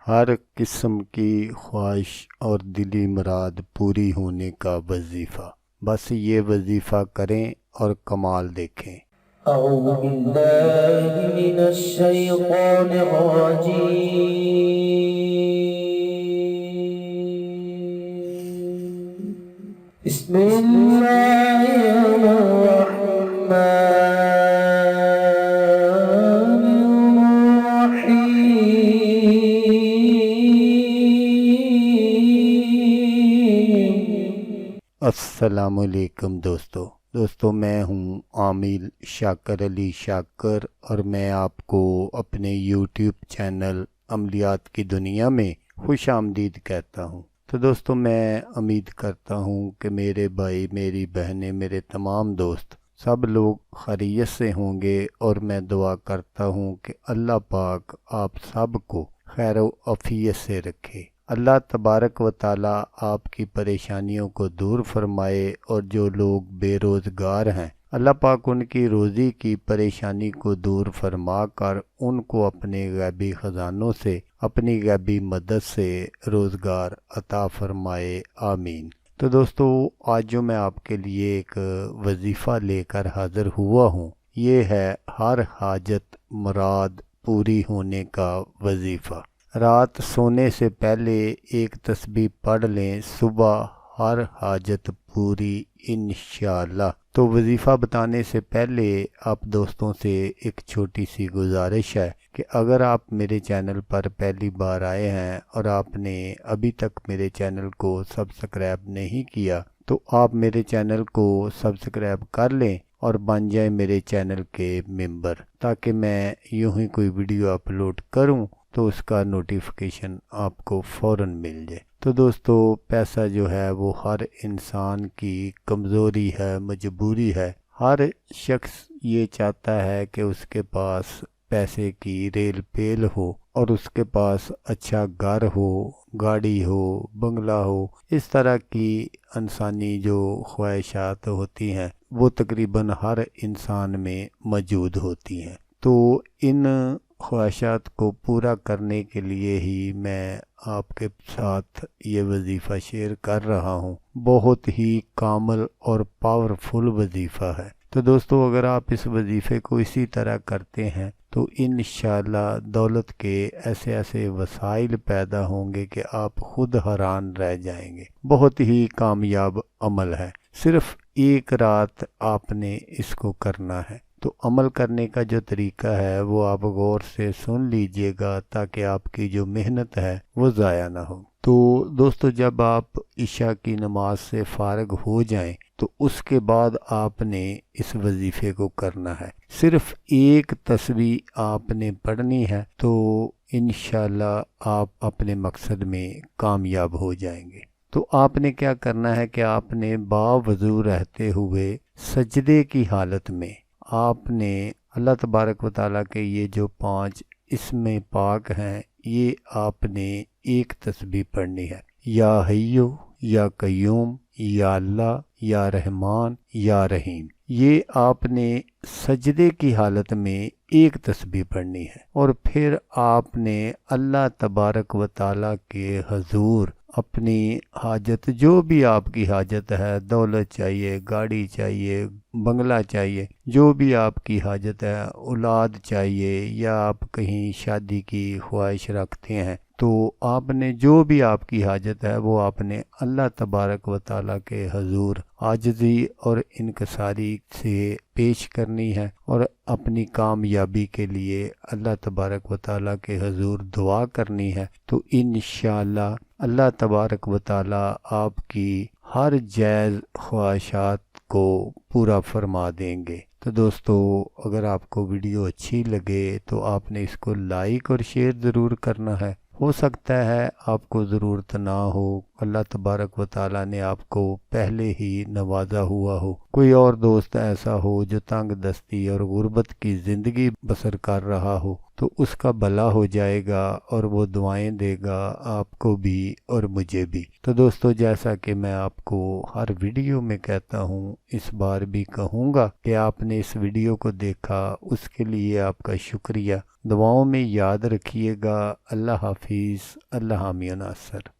ہر قسم کی خواہش اور دلی مراد پوری ہونے کا وظیفہ، بس یہ وظیفہ کریں اور کمال دیکھیں۔ اعوذ باللہ من الشیطان الرجیم، بسم اللہ الرحمن السلام علیکم دوستو میں ہوں عامل شاکر علی شاکر، اور میں آپ کو اپنے یوٹیوب چینل عملیات کی دنیا میں خوش آمدید کہتا ہوں۔ تو دوستو میں امید کرتا ہوں کہ میرے بھائی، میری بہنیں، میرے تمام دوست سب لوگ خیریت سے ہوں گے، اور میں دعا کرتا ہوں کہ اللہ پاک آپ سب کو خیر و عافیت سے رکھے۔ اللہ تبارک و تعالی آپ کی پریشانیوں کو دور فرمائے، اور جو لوگ بے روزگار ہیں اللہ پاک ان کی روزی کی پریشانی کو دور فرما کر ان کو اپنے غیبی خزانوں سے، اپنی غیبی مدد سے روزگار عطا فرمائے، آمین۔ تو دوستو آج جو میں آپ کے لیے ایک وظیفہ لے کر حاضر ہوا ہوں، یہ ہے ہر حاجت مراد پوری ہونے کا وظیفہ۔ رات سونے سے پہلے ایک تسبیح پڑھ لیں، صبح ہر حاجت پوری انشاءاللہ۔ تو وظیفہ بتانے سے پہلے آپ دوستوں سے ایک چھوٹی سی گزارش ہے کہ اگر آپ میرے چینل پر پہلی بار آئے ہیں اور آپ نے ابھی تک میرے چینل کو سبسکرائب نہیں کیا، تو آپ میرے چینل کو سبسکرائب کر لیں اور بن جائیں میرے چینل کے ممبر، تاکہ میں یوں ہی کوئی ویڈیو اپلوڈ کروں تو اس کا نوٹیفیکیشن آپ کو فوراً مل جائے۔ تو دوستو پیسہ جو ہے وہ ہر انسان کی کمزوری ہے، مجبوری ہے۔ ہر شخص یہ چاہتا ہے کہ اس کے پاس پیسے کی ریل پیل ہو، اور اس کے پاس اچھا گھر ہو، گاڑی ہو، بنگلہ ہو۔ اس طرح کی انسانی جو خواہشات ہوتی ہیں وہ تقریباً ہر انسان میں موجود ہوتی ہیں۔ تو ان خواہشات کو پورا کرنے کے لیے ہی میں آپ کے ساتھ یہ وظیفہ شیئر کر رہا ہوں۔ بہت ہی کامل اور پاورفل وظیفہ ہے۔ تو دوستو اگر آپ اس وظیفے کو اسی طرح کرتے ہیں تو انشاءاللہ دولت کے ایسے ایسے وسائل پیدا ہوں گے کہ آپ خود حیران رہ جائیں گے۔ بہت ہی کامیاب عمل ہے۔ صرف ایک رات آپ نے اس کو کرنا ہے۔ تو عمل کرنے کا جو طریقہ ہے وہ آپ غور سے سن لیجئے گا، تاکہ آپ کی جو محنت ہے وہ ضائع نہ ہو۔ تو دوستو جب آپ عشاء کی نماز سے فارغ ہو جائیں تو اس کے بعد آپ نے اس وظیفے کو کرنا ہے۔ صرف ایک تسبیح آپ نے پڑھنی ہے، تو انشاءاللہ آپ اپنے مقصد میں کامیاب ہو جائیں گے۔ تو آپ نے کیا کرنا ہے کہ آپ نے باوضو رہتے ہوئے سجدے کی حالت میں آپ نے اللہ تبارک و تعالیٰ کے یہ جو 5 اسم پاک ہیں، یہ آپ نے ایک تسبیح پڑھنی ہے۔ یا حیو، یا قیوم، یا اللہ، یا رحمان، یا رحیم۔ یہ آپ نے سجدے کی حالت میں ایک تسبیح پڑھنی ہے، اور پھر آپ نے اللہ تبارک و تعالیٰ کے حضور اپنی حاجت، جو بھی آپ کی حاجت ہے، دولت چاہیے، گاڑی چاہیے، بنگلہ چاہیے، جو بھی آپ کی حاجت ہے، اولاد چاہیے، یا آپ کہیں شادی کی خواہش رکھتے ہیں، تو آپ نے جو بھی آپ کی حاجت ہے وہ آپ نے اللہ تبارک و تعالیٰ کے حضور عاجزی اور انکساری سے پیش کرنی ہے، اور اپنی کامیابی کے لیے اللہ تبارک و تعالیٰ کے حضور دعا کرنی ہے۔ تو انشاءاللہ اللہ تبارک و تعالیٰ آپ کی ہر جائز خواہشات کو پورا فرما دیں گے۔ تو دوستو اگر آپ کو ویڈیو اچھی لگے تو آپ نے اس کو لائک اور شیئر ضرور کرنا ہے۔ ہو سکتا ہے آپ کو ضرورت نہ ہو، اللہ تبارک و تعالیٰ نے آپ کو پہلے ہی نوازا ہوا ہو، کوئی اور دوست ایسا ہو جو تنگ دستی اور غربت کی زندگی بسر کر رہا ہو، تو اس کا بھلا ہو جائے گا اور وہ دعائیں دے گا آپ کو بھی اور مجھے بھی۔ تو دوستو، جیسا کہ میں آپ کو ہر ویڈیو میں کہتا ہوں، اس بار بھی کہوں گا کہ آپ نے اس ویڈیو کو دیکھا، اس کے لیے آپ کا شکریہ۔ دعاؤں میں یاد رکھیے گا۔ اللہ حافظ۔ اللہ حامی و ناصر۔